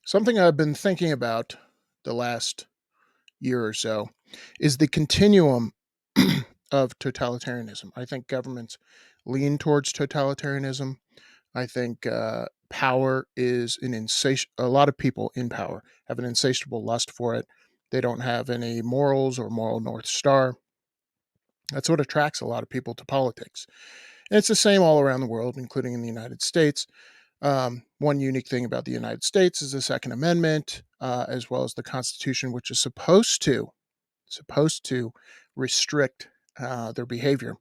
Something I've been thinking about the last year or so is the continuum of totalitarianism. I think governments lean towards totalitarianism. I think power is an a lot of people in power have an insatiable lust for it. They don't have any morals or moral North Star. That's what attracts a lot of people to politics. And it's the same all around the world, including in the United States. One unique thing about the United States is the Second Amendment, as well as the Constitution, which is supposed to restrict their behavior.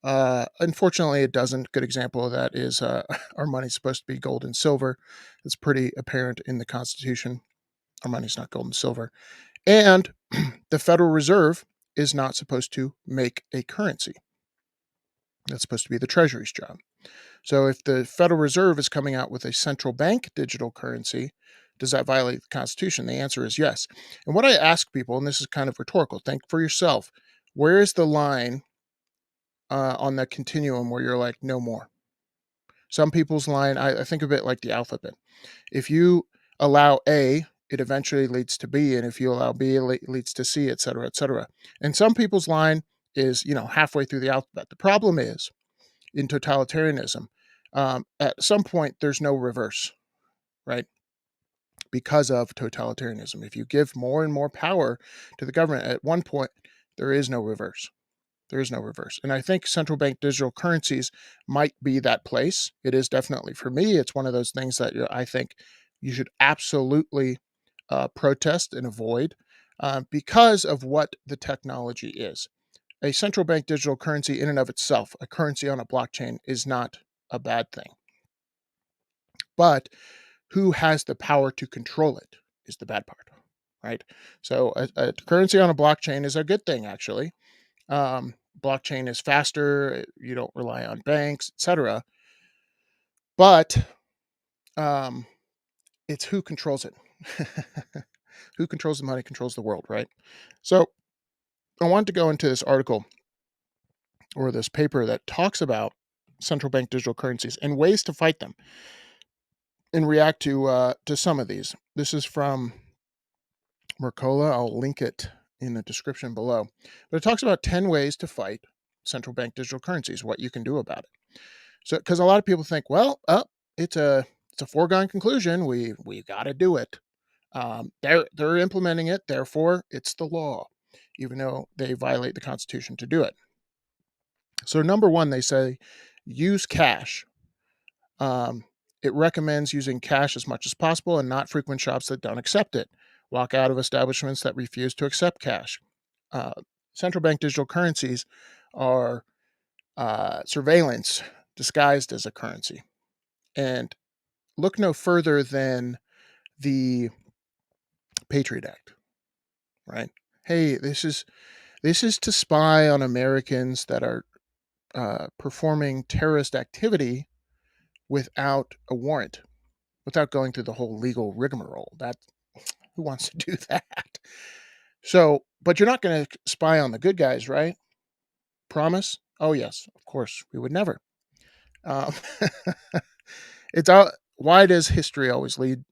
Unfortunately, it doesn't. Good example of that is our money's supposed to be gold and silver. It's pretty apparent in the Constitution. Our money's not gold and silver, and the Federal Reserve is not supposed to make a currency. That's supposed to be the Treasury's job. So if the Federal Reserve is coming out with a central bank digital currency, does that violate the Constitution? The answer is yes. And what I ask people, and this is kind of rhetorical, think for yourself, where is the line on that continuum where you're like, no more? Some people's line, I think of it like the alphabet. If you allow A, it eventually leads to B, and if you allow B, it leads to C, et cetera, et cetera. And some people's line is, halfway through the alphabet. The problem is in totalitarianism, at some point there's no reverse, right? Because of totalitarianism, if you give more and more power to the government, at one point there is no reverse. There is no reverse. And I think central bank digital currencies might be that place. It is definitely, for me, it's one of those things that I think you should absolutely protest and avoid because of what the technology is. A central bank digital currency, in and of itself, a currency on a blockchain, is not a bad thing. But who has the power to control it is the bad part, right? So a currency on a blockchain is a good thing, actually. Blockchain is faster. You don't rely on banks, etc. But um, it's who controls it. Who controls the money controls the world, right? So I wanted to go into this article or this paper that talks about central bank digital currencies and ways to fight them and react to some of these. This is from Mercola. I'll link it in the description below. But it talks about 10 ways to fight central bank digital currencies, what you can do about it. So, because a lot of people think, well, it's a foregone conclusion. We got to do it. They're implementing it, therefore it's the law, even though they violate the Constitution to do it. So, number one, they say use cash. Um, it recommends using cash as much as possible and not frequent shops that don't accept it. Walk out of establishments that refuse to accept cash. Uh, Central bank digital currencies are surveillance disguised as a currency. And look no further than the Patriot Act, right? Hey, this is to spy on Americans that are performing terrorist activity without a warrant, without going through the whole legal rigmarole. That who wants to do that? So, but you're not going to spy on the good guys, right? Promise? Oh yes, of course. We would never. Um, it's all. Why does history always lead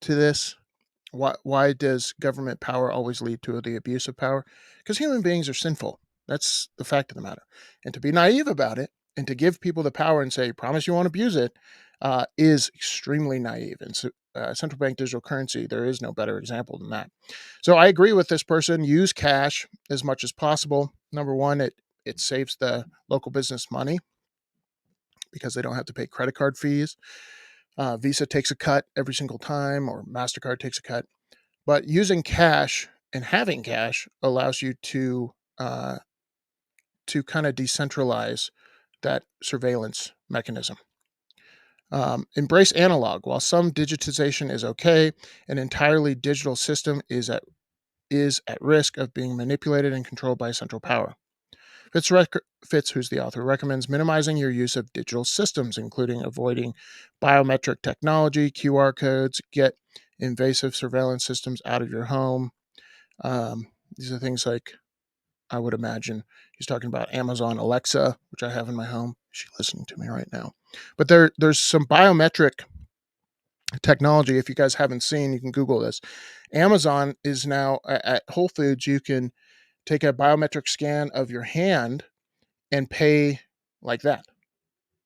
to this? Why does government power always lead to the abuse of power? Because human beings are sinful. That's the fact of the matter. And to be naive about it and to give people the power and say, promise you won't abuse it, is extremely naive. And so, central bank digital currency, there is no better example than that. So I agree with this person. Use cash as much as possible. Number one, it saves the local business money because they don't have to pay credit card fees. Visa takes a cut every single time, or MasterCard takes a cut. But using cash and having cash allows you uh, to kind of decentralize that surveillance mechanism. Embrace analog. While some digitization is okay, an entirely digital system is at risk of being manipulated and controlled by central power. Fitz, who's the author, recommends minimizing your use of digital systems, including avoiding biometric technology, QR codes, get invasive surveillance systems out of your home. These are things like, I would imagine, he's talking about Amazon Alexa, which I have in my home. She's listening to me right now. But there's some biometric technology. If you guys haven't seen, you can Google this. Amazon is now at Whole Foods. You can take a biometric scan of your hand and pay like that.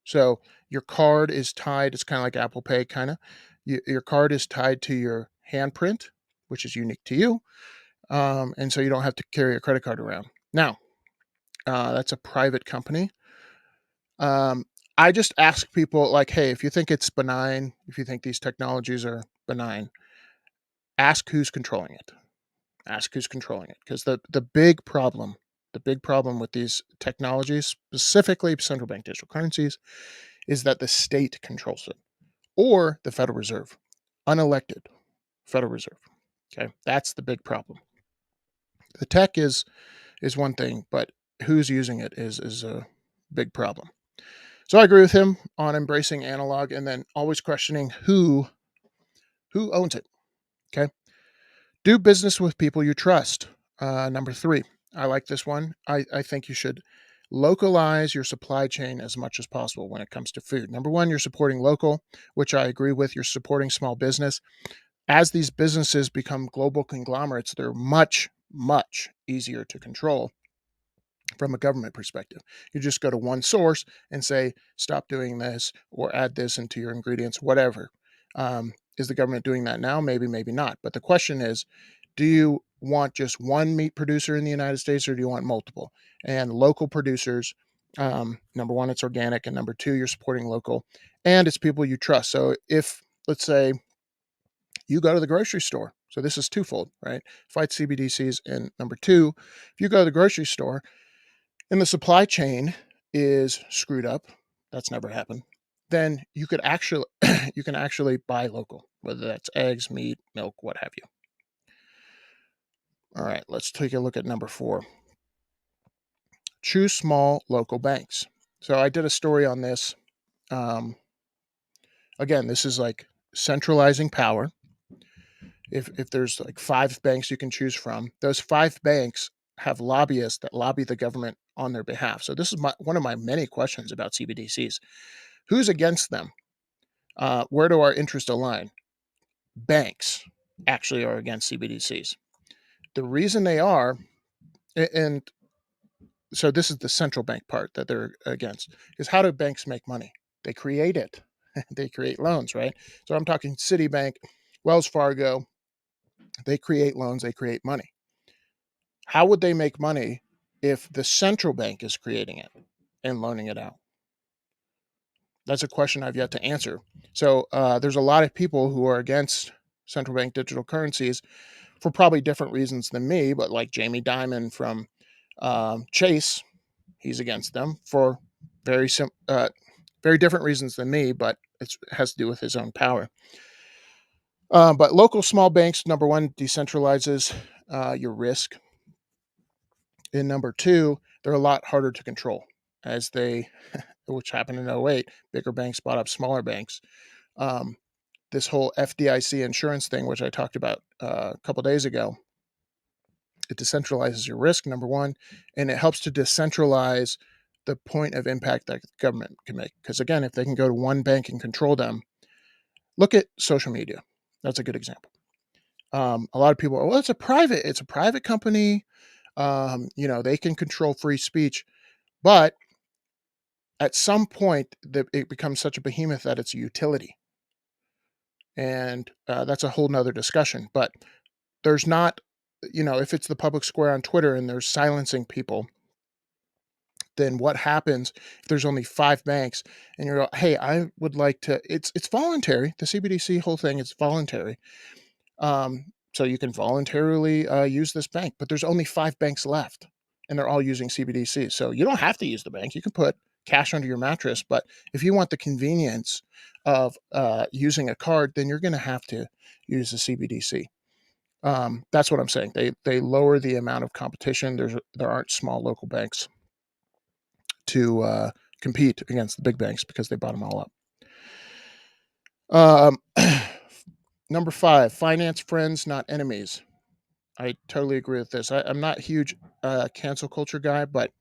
So your card is tied. It's kind of like Apple Pay, kind of. Your card is tied to your handprint, which is unique to you, and so you don't have to carry a credit card around. Now, that's a private company. Um, I just ask people like, hey, if you think it's benign, if you think these technologies are benign, ask who's controlling it. Ask who's controlling it, because the big problem with these technologies, specifically central bank digital currencies, is that the state controls it, or the Federal Reserve, unelected Federal Reserve. Okay, that's the big problem. The tech is one thing, but who's using it is a big problem. So I agree with him on embracing analog and then always questioning who owns it. Okay, do business with people you trust. Number three, I like this one. I think you should localize your supply chain as much as possible when it comes to food. Number one, you're supporting local, which I agree with. You're supporting small business. As these businesses become global conglomerates, they're much, much easier to control from a government perspective. You just go to one source and say, stop doing this or add this into your ingredients, whatever. Is the government doing that now? Maybe, maybe not. But the question is, do you want just one meat producer in the United States, or do you want multiple? And local producers, number one, it's organic. And number two, you're supporting local and it's people you trust. So if, let's say, you go to the grocery store, so this is twofold, right? Fight CBDCs. And number two, if you go to the grocery store and the supply chain is screwed up, that's never happened, then you could actually you can actually buy local, whether that's eggs, meat, milk, what have you. All right, let's take a look at number four. Choose small local banks. So I did a story on this. Um, Again, this is like centralizing power. If there's like five banks you can choose from, those five banks have lobbyists that lobby the government on their behalf. So this is one of my many questions about CBDCs. Who's against them? Where do our interests align? Banks actually are against CBDCs. The reason they are, and so this is the central bank part that they're against, is how do banks make money? They create it. They create loans, right? So I'm talking Citibank, Wells Fargo. They create loans, they create money. How would they make money if the central bank is creating it and loaning it out? That's a question I've yet to answer. So there's a lot of people who are against central bank digital currencies for probably different reasons than me, but like Jamie Dimon from Chase, he's against them for very very different reasons than me, but it has to do with his own power. But local small banks, number one, decentralizes your risk. And number two, they're a lot harder to control as they, which happened in '08, bigger banks bought up smaller banks. Um, this whole FDIC insurance thing, which I talked about a couple days ago, it decentralizes your risk, number one, and it helps to decentralize the point of impact that the government can make. Because again, if they can go to one bank and control them, look at social media. That's a good example. A lot of people are, well, it's a private company. They can control free speech, but at some point, it becomes such a behemoth that it's a utility, and that's a whole nother discussion. But there's not, if it's the public square on Twitter and they're silencing people, then what happens if there's only five banks and you're like, hey, I would like to, it's voluntary. The CBDC whole thing is voluntary. So you can voluntarily use this bank, but there's only five banks left and they're all using CBDC. So you don't have to use the bank. You can put cash under your mattress, but if you want the convenience of using a card, then you're going to have to use the CBDC. That's what I'm saying. They lower the amount of competition. There aren't small local banks to compete against the big banks because they bought them all up. Number five, finance friends, not enemies. I totally agree with this. I'm not a huge cancel culture guy, but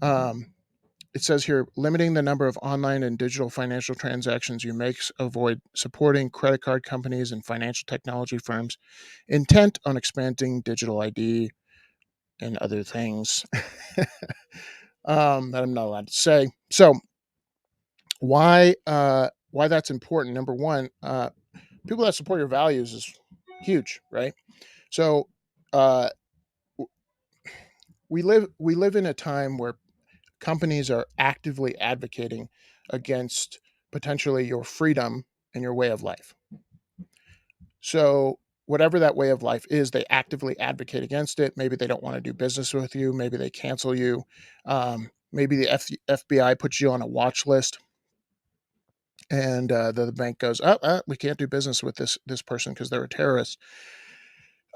um, it says here, limiting the number of online and digital financial transactions you make, avoid supporting credit card companies and financial technology firms intent on expanding digital ID and other things that I'm not allowed to say. So why that's important? Number one, people that support your values is huge, right? So uh, we live in a time where companies are actively advocating against potentially your freedom and your way of life. So whatever that way of life is, they actively advocate against it. Maybe they don't want to do business with you. Maybe they cancel you. Maybe the FBI puts you on a watch list, and the bank goes, "Oh, we can't do business with this person because they're a terrorist."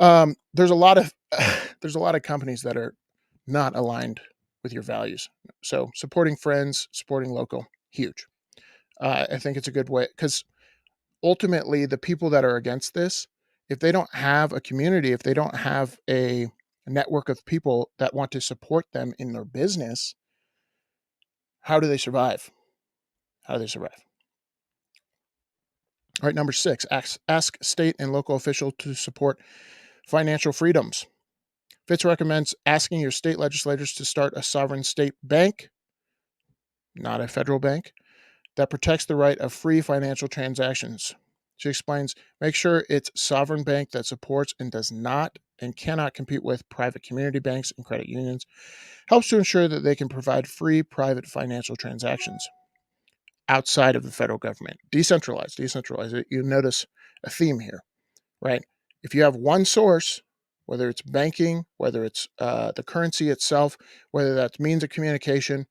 There's a lot of there's a lot of companies that are not aligned with your values. So supporting friends, supporting local, huge. I think it's a good way because ultimately the people that are against this, if they don't have a community, if they don't have a network of people that want to support them in their business, how do they survive? How do they survive? All right, number 6, ask state and local officials to support financial freedoms. Fitz recommends asking your state legislators to start a sovereign state bank, not a federal bank, that protects the right of free financial transactions. She explains, make sure it's sovereign bank that supports and does not and cannot compete with private community banks and credit unions, helps to ensure that they can provide free private financial transactions outside of the federal government. Decentralized. You notice a theme here, right? If you have one source, whether it's banking, whether it's the currency itself, whether that's means of communication,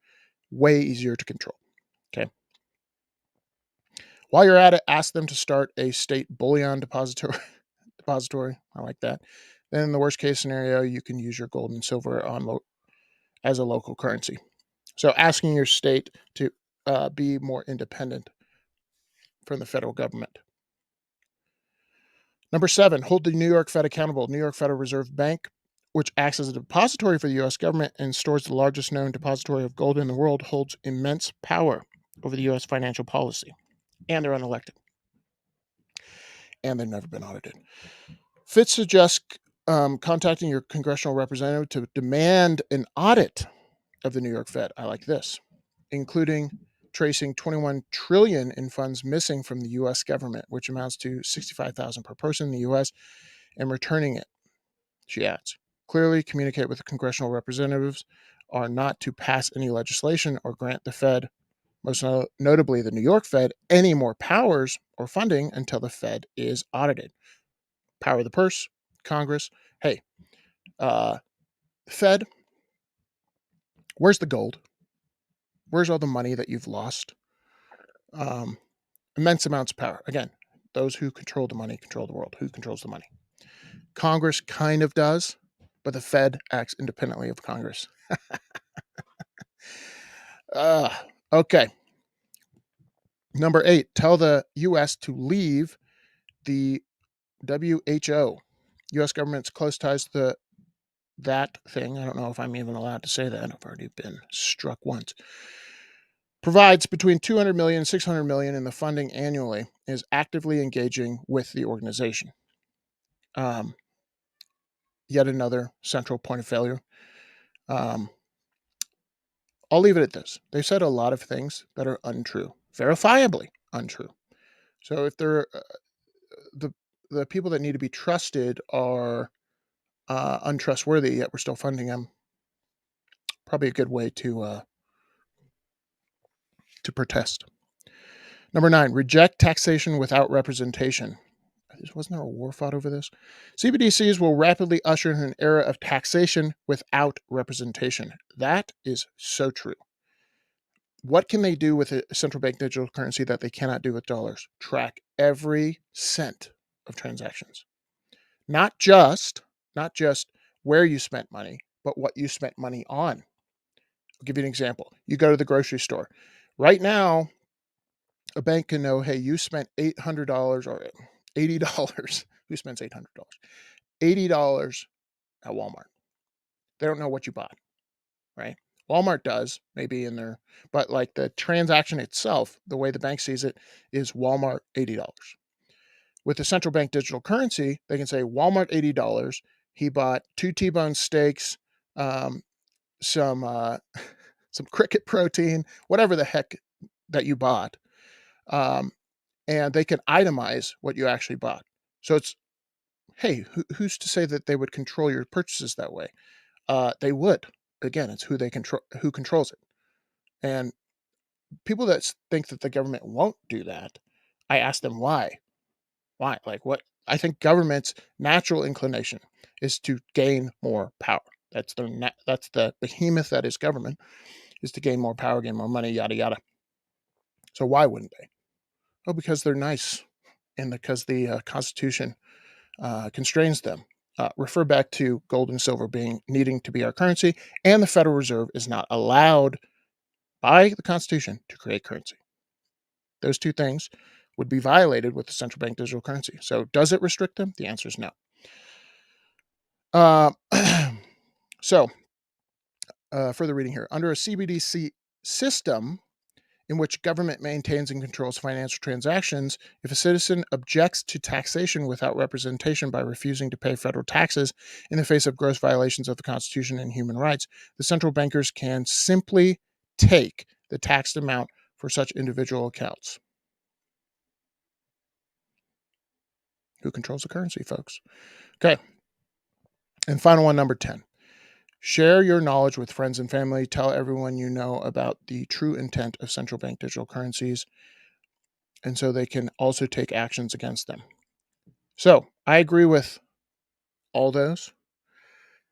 way easier to control. Okay. While you're at it, ask them to start a state bullion depository. Depository. I like that. Then, in the worst case scenario, you can use your gold and silver as a local currency. So, asking your state to be more independent from the federal government. Number 7, hold the New York Fed accountable. New York Federal Reserve Bank, which acts as a depository for the U.S. government and stores the largest known depository of gold in the world, holds immense power over the U.S. financial policy. And they're unelected. And they've never been audited. Fitz suggests contacting your congressional representative to demand an audit of the New York Fed. I like this, including tracing 21 trillion in funds missing from the U.S. government, which amounts to 65,000 per person in the U.S., and returning it. She adds, clearly communicate with the congressional representatives are not to pass any legislation or grant the Fed, most notably the New York Fed, any more powers or funding until the Fed is audited. Power of the purse, Congress. Hey, Fed, where's the gold? Where's all the money that you've lost? Um, Immense amounts of power. Again, those who control the money control the world. Who controls the money? Congress kind of does, but the Fed acts independently of Congress. uh, okay. Number 8, tell the U.S. to leave the WHO. U.S. government's close ties to that thing. I don't know if I'm even allowed to say that. I've already been struck once. Provides between 200 million and 600 million in the funding annually, is actively engaging with the organization. Yet another central point of failure. Um, I'll leave it at this. They said a lot of things that are untrue, verifiably untrue. So if they're the the people that need to be trusted are untrustworthy, yet we're still funding them, probably a good way to protest. Number 9, reject taxation without representation. Wasn't there a war fought over this? CBDCs will rapidly usher in an era of taxation without representation. That is so true. What can they do with a central bank digital currency that they cannot do with dollars? Track every cent of transactions. Not just where you spent money, but what you spent money on. I'll give you an example. You go to the grocery store. Right now, a bank can know, hey, you spent $800 or $80. Who spends $800? $80 at Walmart. They don't know what you bought, right? Walmart does, maybe in their, but like the transaction itself, the way the bank sees it is Walmart $80. With the central bank digital currency, they can say Walmart $80. He bought two T-bone steaks, um, some some cricket protein, whatever the heck that you bought, um, and they can itemize what you actually bought. So it's, hey, who's to say that they would control your purchases that way? They would. Again, it's who they control, who controls it. And people that think that the government won't do that, I ask them why. Why? Like what? I think government's natural inclination is to gain more power. That's that's the behemoth that is government, is to gain more power, gain more money, yada yada. So why wouldn't they? Oh, because they're nice, and because the Constitution constrains them. Refer back to gold and silver being needing to be our currency, and the Federal Reserve is not allowed by the Constitution to create currency. Those two things would be violated with the central bank digital currency. So, does it restrict them? The answer is no. Uh, so, further reading here. Under a CBDC system, in which government maintains and controls financial transactions, if a citizen objects to taxation without representation by refusing to pay federal taxes in the face of gross violations of the Constitution and human rights, the central bankers can simply take the taxed amount for such individual accounts. Who controls the currency, folks? Okay. And final one, number 10. Share your knowledge with friends and family. Tell everyone you know about the true intent of central bank digital currencies, and so they can also take actions against them. So I agree with all those.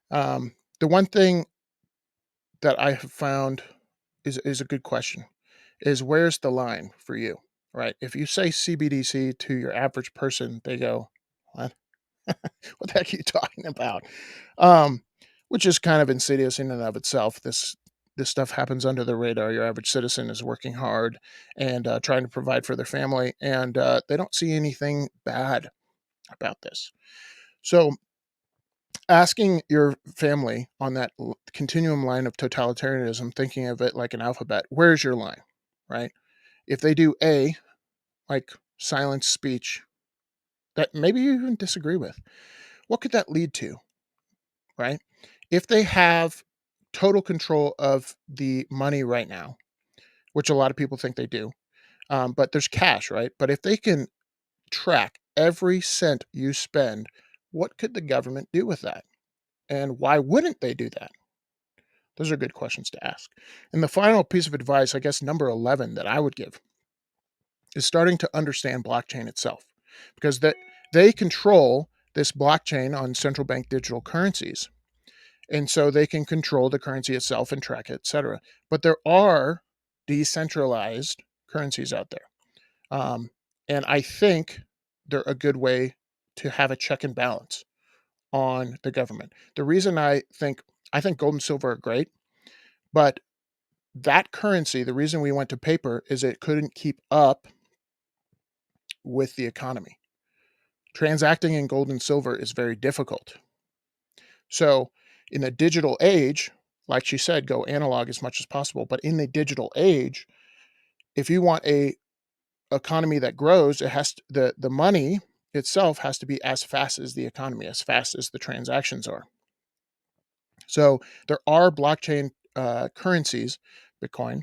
The one thing that I have found is a good question is, where's the line for you, right? If you say CBDC to your average person, they go, what? What the heck are you talking about? Um, which is kind of insidious in and of itself. This stuff happens under the radar. Your average citizen is working hard and trying to provide for their family, and they don't see anything bad about this. So asking your family on that continuum line of totalitarianism, thinking of it like an alphabet, where's your line, right? If they do A, like silence speech, that maybe you even disagree with, what could that lead to, right? If they have total control of the money right now, which a lot of people think they do, but there's cash, right? But if they can track every cent you spend, what could the government do with that? And why wouldn't they do that? Those are good questions to ask. And the final piece of advice, I guess number 11 that I would give, is starting to understand blockchain itself, because they control this blockchain on central bank digital currencies. And so they can control the currency itself and track it, etc. But there are decentralized currencies out there. And I think they're a good way to have a check and balance on the government. The reason I think gold and silver are great, but that currency, the reason we went to paper is it couldn't keep up with the economy. Transacting in gold and silver is very difficult. So, in a digital age, like she said, go analog as much as possible. But in the digital age, if you want a economy that grows, it has to, the money itself has to be as fast as the economy, as fast as the transactions are. So there are blockchain currencies, Bitcoin,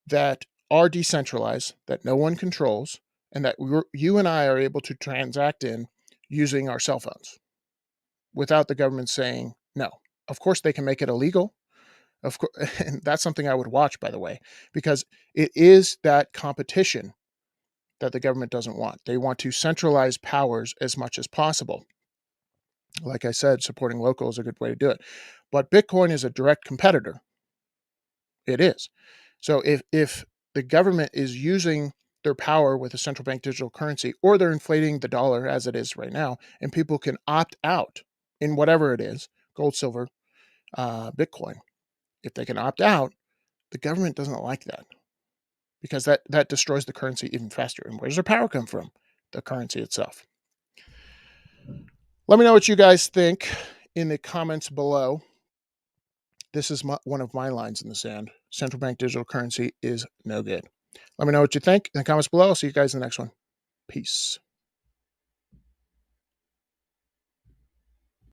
that are decentralized, that no one controls, and that you and I are able to transact in using our cell phones without the government saying no. Of course, they can make it illegal. Of course, and that's something I would watch, by the way, because it is that competition that the government doesn't want. They want to centralize powers as much as possible. Like I said, supporting local is a good way to do it. But Bitcoin is a direct competitor. It is. So if the government is using their power with a central bank digital currency, or they're inflating the dollar as it is right now, and people can opt out in whatever it is, gold, silver, Bitcoin, if they can opt out, the government doesn't like that, because that destroys the currency even faster. And where does their power come from? The currency itself. Let me know what you guys think in the comments below. This is one of my lines in the sand. Central bank digital currency is no good. Let me know what you think in the comments below. I'll see you guys in the next one. Peace.